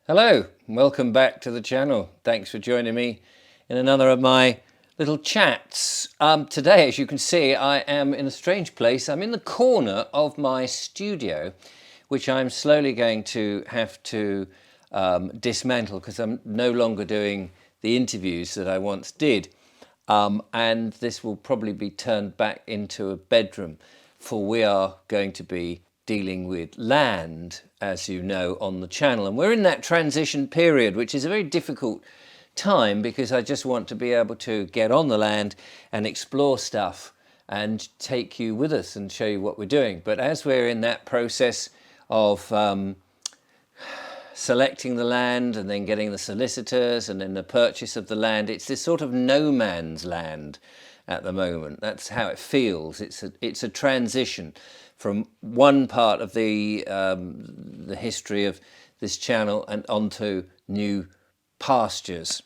Hello, and welcome back to the channel. Thanks for joining me in another of my little chats. Today, as you can see, I am in a strange place. I'm in the corner of my studio, which I'm slowly going to have to dismantle because I'm no longer doing the interviews that I once did. And this will probably be turned back into a bedroom, for we are going to be dealing with land, as you know, on the channel. And we're in that transition period, which is a very difficult time because I just want to be able to get on the land and explore stuff and take you with us and show you what we're doing. But as we're in that process of selecting the land and then getting the solicitors and then the purchase of the land, it's this sort of no man's land at the moment. That's how it feels. It's a transition from one part of the history of this channel and onto new pastures.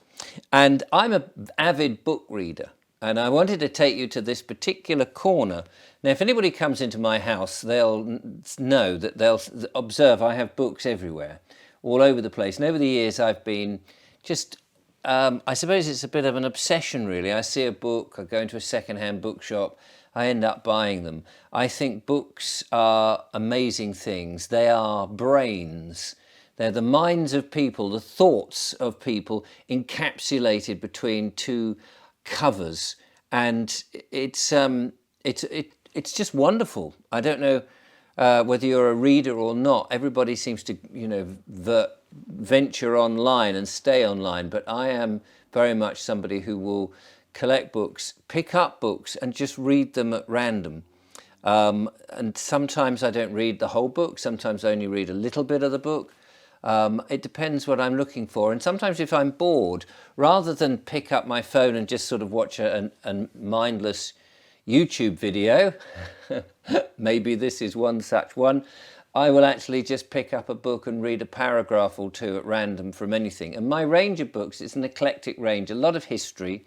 And I'm an avid book reader, and I wanted to take you to this particular corner. Now, if anybody comes into my house, they'll know that they'll observe I have books everywhere, all over the place. And over the years, I've been just, I suppose it's a bit of an obsession, really. I see a book, I go into a second-hand bookshop, I end up buying them. I think books are amazing things. They are brains. They're the minds of people, the thoughts of people encapsulated between two covers, and it's just wonderful. I don't know whether you're a reader or not. Everybody seems to, venture online and stay online, but I am very much somebody who will collect books, pick up books, and just read them at random. And sometimes I don't read the whole book. Sometimes I only read a little bit of the book. It depends what I'm looking for. And sometimes if I'm bored, rather than pick up my phone and just sort of watch a mindless YouTube video, maybe this is one such one, I will actually just pick up a book and read a paragraph or two at random from anything. And my range of books is an eclectic range, a lot of history,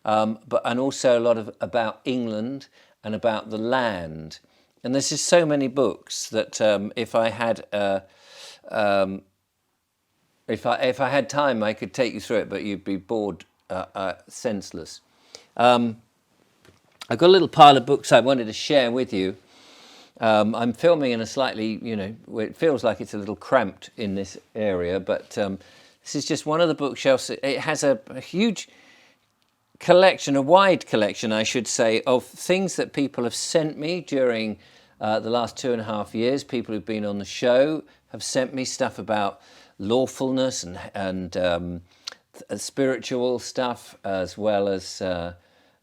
and also a lot about England and about the land. And there's just so many books that if I had time, I could take you through it, but you'd be bored senseless. I've got a little pile of books I wanted to share with you. I'm filming in a slightly, it feels like it's a little cramped in this area, but this is just one of the bookshelves. It has a huge collection, a wide collection, I should say, of things that people have sent me during the last 2.5 years. People who've been on the show have sent me stuff about lawfulness and spiritual stuff, as well as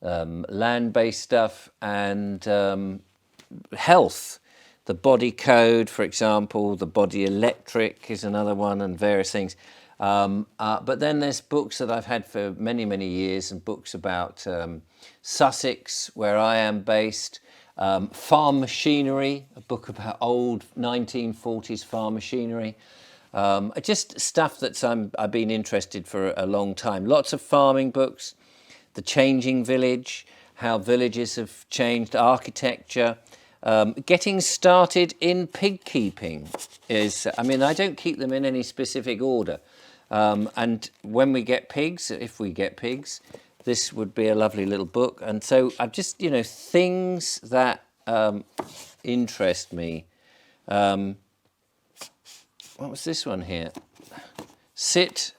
land-based stuff and health. The body code, for example, the body electric is another one, and various things. But then there's books that I've had for many, many years, and books about Sussex, where I am based, farm machinery, a book about old 1940s farm machinery, just stuff that I've been interested for a long time. Lots of farming books, The Changing Village, how villages have changed, architecture. Getting started in pig keeping is, I don't keep them in any specific order. And when we get pigs, if we get pigs, this would be a lovely little book. And so I've just, things that interest me. What was this one here? Sit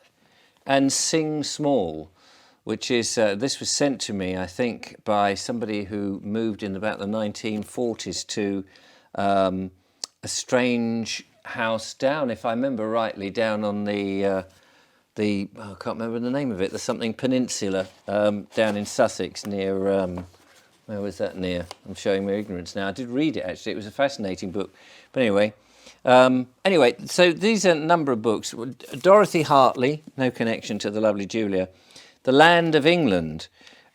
and Sing Small, which is, this was sent to me, I think, by somebody who moved in about the 1940s to a strange house down, if I remember rightly, down on I can't remember the name of it, there's something peninsula down in Sussex near, where was that near? I'm showing my ignorance now. I did read it, actually. It was a fascinating book. But anyway, so these are a number of books. Dorothy Hartley, no connection to the lovely Julia. The Land of England.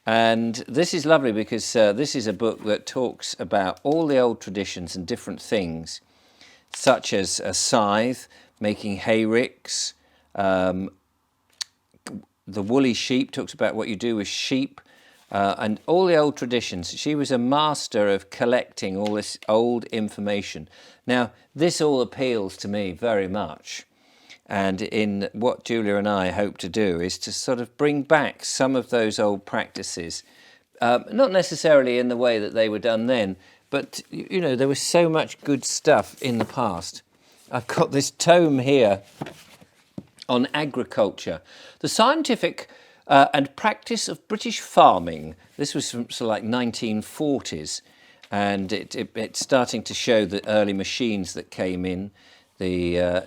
And this is lovely because this is a book that talks about all the old traditions and different things, such as a scythe, making hay ricks, the woolly sheep, talks about what you do with sheep, and all the old traditions. She was a master of collecting all this old information. Now, this all appeals to me very much. And in what Julia and I hope to do is to sort of bring back some of those old practices, not necessarily in the way that they were done then, but, you know, there was so much good stuff in the past. I've got this tome here on agriculture, the scientific and practice of British farming. This was from sort of like 1940s, and it's starting to show the early machines that came in, the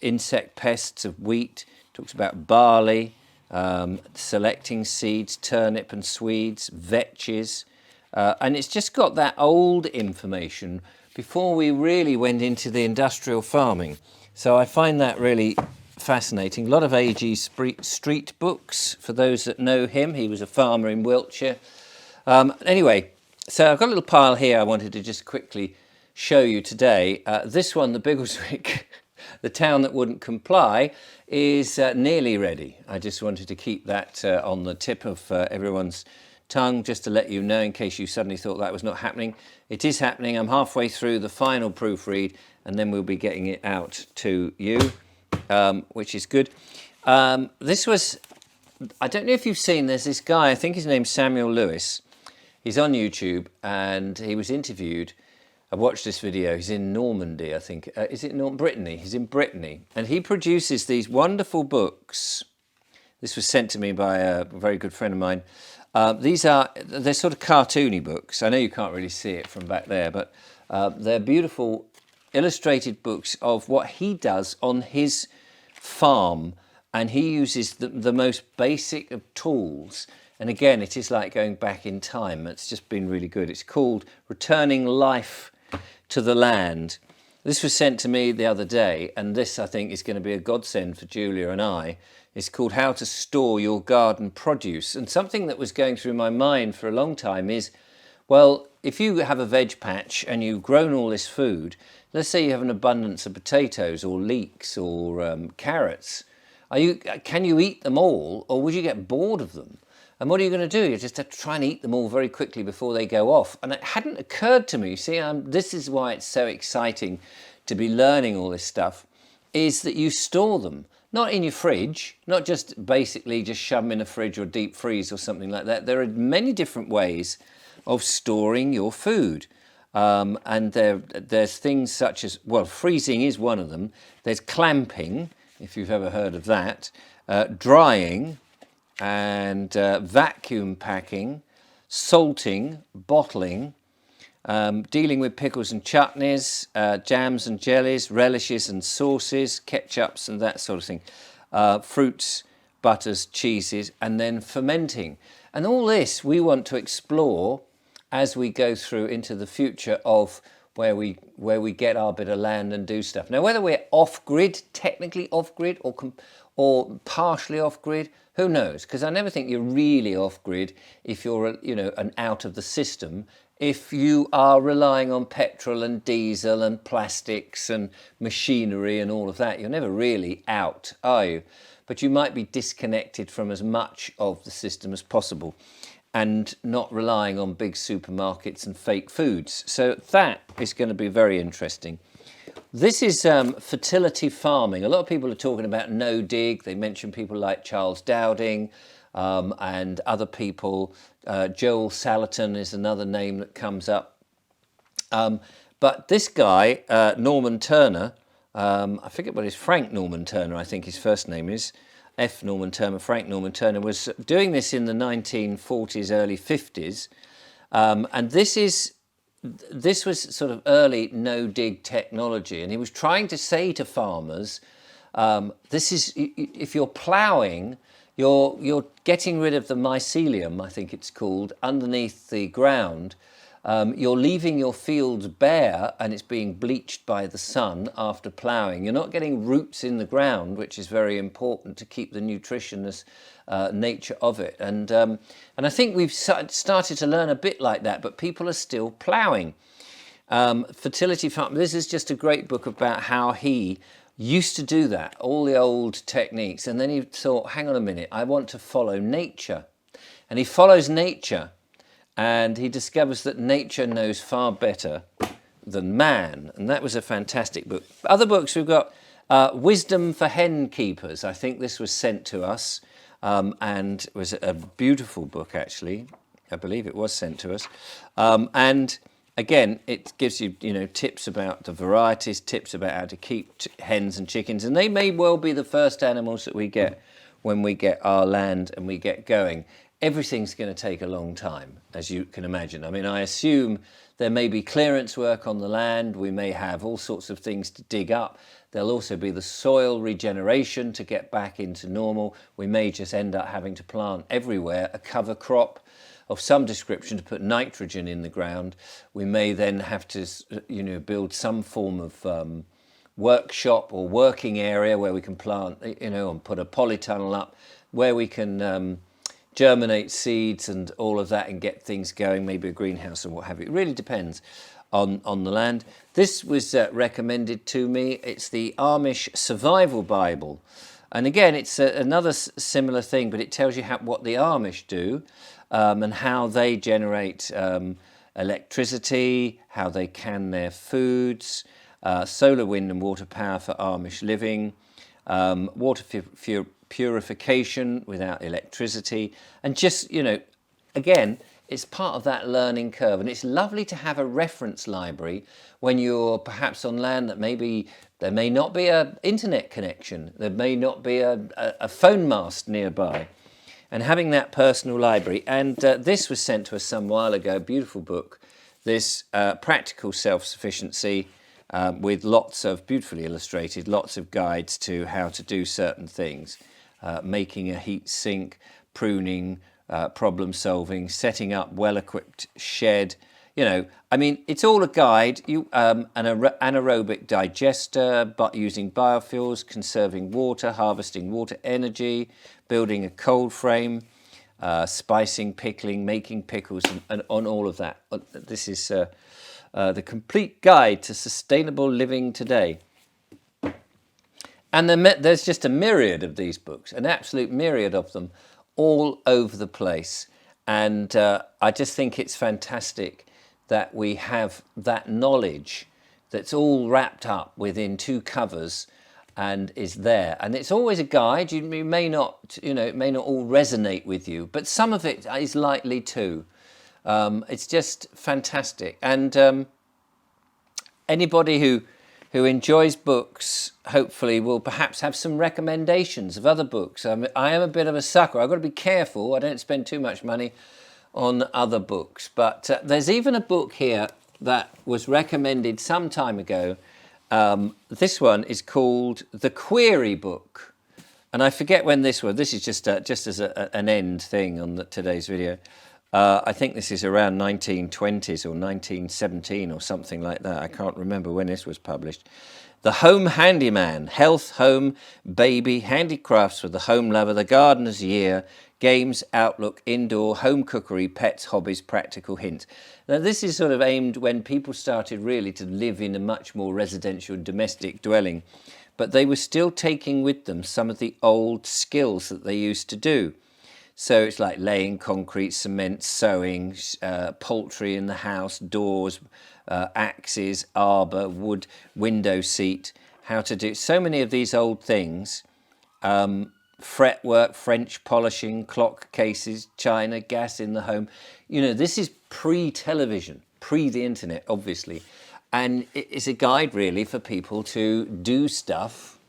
insect pests of wheat, talks about barley, selecting seeds, turnip and swedes, vetches, and it's just got that old information before we really went into the industrial farming. So I find that really fascinating. A lot of A.G. Street books, for those that know him. He was a farmer in Wiltshire. Anyway, so I've got a little pile here I wanted to just quickly show you today. This one, the Biggleswick, the town that wouldn't comply, is nearly ready. I just wanted to keep that on the tip of everyone's tongue, just to let you know in case you suddenly thought that was not happening. It is happening. I'm halfway through the final proofread, and then we'll be getting it out to you, which is good. This was, I don't know if you've seen, there's this guy, I think his name's Samuel Lewis. He's on YouTube, and he was interviewed. I watched this video. He's in Normandy, I think. Is it Brittany? He's in Brittany. And he produces these wonderful books. This was sent to me by a very good friend of mine. They're sort of cartoony books. I know you can't really see it from back there, but they're beautiful illustrated books of what he does on his farm. And he uses the most basic of tools. And again, it is like going back in time. It's just been really good. It's called Returning Life to the Land. This was sent to me the other day, and this I think is going to be a godsend for Julia and I. It's called How to Store Your Garden Produce. And something that was going through my mind for a long time is, well, if you have a veg patch and you've grown all this food, let's say you have an abundance of potatoes or leeks or carrots, can you eat them all, or would you get bored of them? And what are you going to do? You just have to try and eat them all very quickly before they go off. And it hadn't occurred to me, see, this is why it's so exciting to be learning all this stuff, is that you store them, not in your fridge, not just basically just shove them in a fridge or deep freeze or something like that. There are many different ways of storing your food. And there's things such as, well, freezing is one of them. There's clamping, if you've ever heard of that, drying, and vacuum packing, salting, bottling, dealing with pickles and chutneys, jams and jellies, relishes and sauces, ketchups and that sort of thing, fruits, butters, cheeses, and then fermenting. And all this we want to explore as we go through into the future of where we get our bit of land and do stuff. Now, whether we're off-grid, technically off-grid, or partially off-grid, who knows? Because I never think you're really off-grid if you're, an out of the system. If you are relying on petrol and diesel and plastics and machinery and all of that, you're never really out, are you? But you might be disconnected from as much of the system as possible and not relying on big supermarkets and fake foods. So that is going to be very interesting. This is fertility farming. A lot of people are talking about no-dig. They mention people like Charles Dowding and other people. Joel Salatin is another name that comes up. But this guy, Norman Turner, I forget what Frank Norman Turner, I think his first name is, F. Norman Turner, Frank Norman Turner, was doing this in the 1940s, early 50s. And this was sort of early no-dig technology, and he was trying to say to farmers, if you're ploughing, you're getting rid of the mycelium, I think it's called, underneath the ground. You're leaving your fields bare, and it's being bleached by the sun after ploughing. You're not getting roots in the ground, which is very important to keep the nutritious nature of it. And I think we've started to learn a bit like that, but people are still ploughing. Fertility Farm, this is just a great book about how he used to do that, all the old techniques. And then he thought, hang on a minute, I want to follow nature. And he follows nature. And he discovers that nature knows far better than man. And that was a fantastic book. Other books we've got, Wisdom for Hen Keepers. I think this was sent to us, and was a beautiful book, actually. I believe it was sent to us. And again, it gives you, tips about the varieties, tips about how to keep hens and chickens. And they may well be the first animals that we get when we get our land and we get going. Everything's going to take a long time, as you can imagine. I mean, I assume there may be clearance work on the land. We may have all sorts of things to dig up. There'll also be the soil regeneration to get back into normal. We may just end up having to plant everywhere a cover crop of some description to put nitrogen in the ground. We may then have to, build some form of workshop or working area where we can plant, and put a polytunnel up where we can germinate seeds and all of that and get things going, maybe a greenhouse and what have you. It really depends on the land. This was recommended to me. It's the Amish Survival Bible. And again, it's another similar thing, but it tells you what the Amish do and how they generate electricity, how they can their foods, solar, wind and water power for Amish living, water purification without electricity, and just, again, it's part of that learning curve. And it's lovely to have a reference library when you're perhaps on land that maybe there may not be an internet connection, there may not be a phone mast nearby, and having that personal library. And this was sent to us some while ago, beautiful book, this Practical Self-Sufficiency, with lots of, beautifully illustrated, lots of guides to how to do certain things. Making a heat sink, pruning, problem solving, setting up well-equipped shed. It's all a guide. An anaerobic digester, but using biofuels, conserving water, harvesting water energy, building a cold frame, spicing, pickling, making pickles, and on all of that. This is the complete guide to sustainable living today. And there's just a myriad of these books, an absolute myriad of them, all over the place. And I just think it's fantastic that we have that knowledge that's all wrapped up within 2 covers and is there. And it's always a guide. You may not, it may not all resonate with you, but some of it is likely to. It's just fantastic. And anybody who enjoys books, hopefully will perhaps have some recommendations of other books. I am a bit of a sucker. I've got to be careful. I don't spend too much money on other books. But there's even a book here that was recommended some time ago. This one is called The Query Book. And I forget when this was. This is just as an end thing on today's video. I think this is around 1920s or 1917 or something like that. I can't remember when this was published. The Home Handyman, Health, Home, Baby, Handicrafts for the Home Lover, The Gardener's Year, Games, Outlook, Indoor, Home Cookery, Pets, Hobbies, Practical Hints. Now this is sort of aimed when people started really to live in a much more residential domestic dwelling, but they were still taking with them some of the old skills that they used to do. So it's like laying concrete, cement, sewing, poultry in the house, doors, axes, arbour, wood, window seat, how to do so many of these old things. Fretwork, French polishing, clock cases, china, gas in the home. This is pre-television, pre the internet, obviously. And it's a guide really for people to do stuff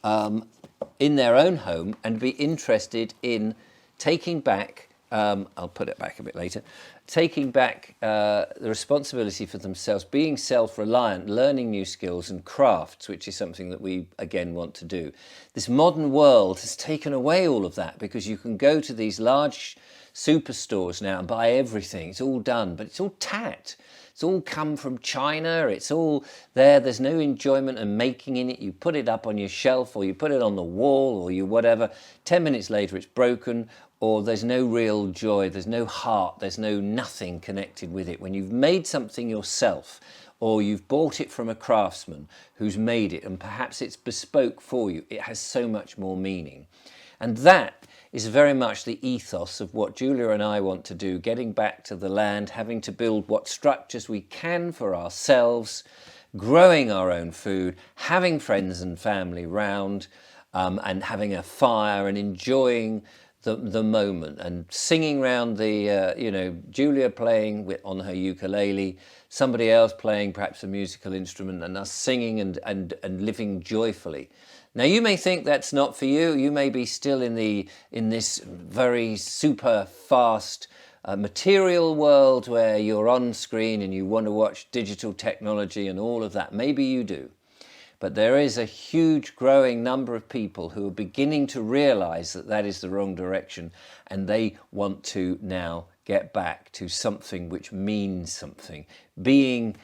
in their own home and be interested in taking back, I'll put it back a bit later, taking back the responsibility for themselves, being self-reliant, learning new skills and crafts, which is something that we, again, want to do. This modern world has taken away all of that because you can go to these large superstores now and buy everything. It's all done, but it's all tat. It's all come from China. It's all there. There's no enjoyment and making in it. You put it up on your shelf or you put it on the wall or you whatever. 10 minutes later, it's broken, or there's no real joy. There's no heart. There's no nothing connected with it. When you've made something yourself or you've bought it from a craftsman who's made it and perhaps it's bespoke for you, it has so much more meaning. And that is very much the ethos of what Julia and I want to do, getting back to the land, having to build what structures we can for ourselves, growing our own food, having friends and family round, and having a fire and enjoying the moment and singing round the, Julia playing on her ukulele, somebody else playing perhaps a musical instrument, and us singing and living joyfully. Now you may think that's not for you. You may be still in this very super fast material world where you're on screen and you want to watch digital technology and all of that. Maybe you do. But there is a huge growing number of people who are beginning to realize that that is the wrong direction, and they want to now get back to something which means something, being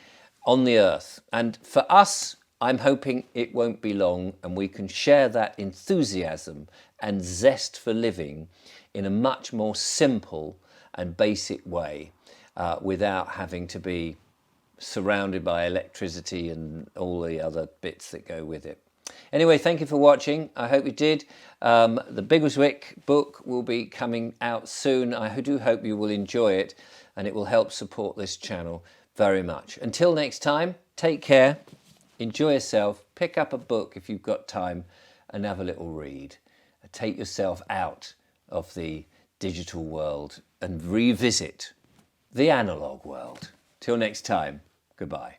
on the earth. And for us, I'm hoping it won't be long and we can share that enthusiasm and zest for living in a much more simple and basic way, without having to be surrounded by electricity and all the other bits that go with it. Anyway, thank you for watching. I hope you did. The Biggleswick book will be coming out soon. I do hope you will enjoy it, and it will help support this channel very much. Until next time, take care, enjoy yourself, pick up a book if you've got time and have a little read. Take yourself out of the digital world and revisit the analog world. Till next time, goodbye.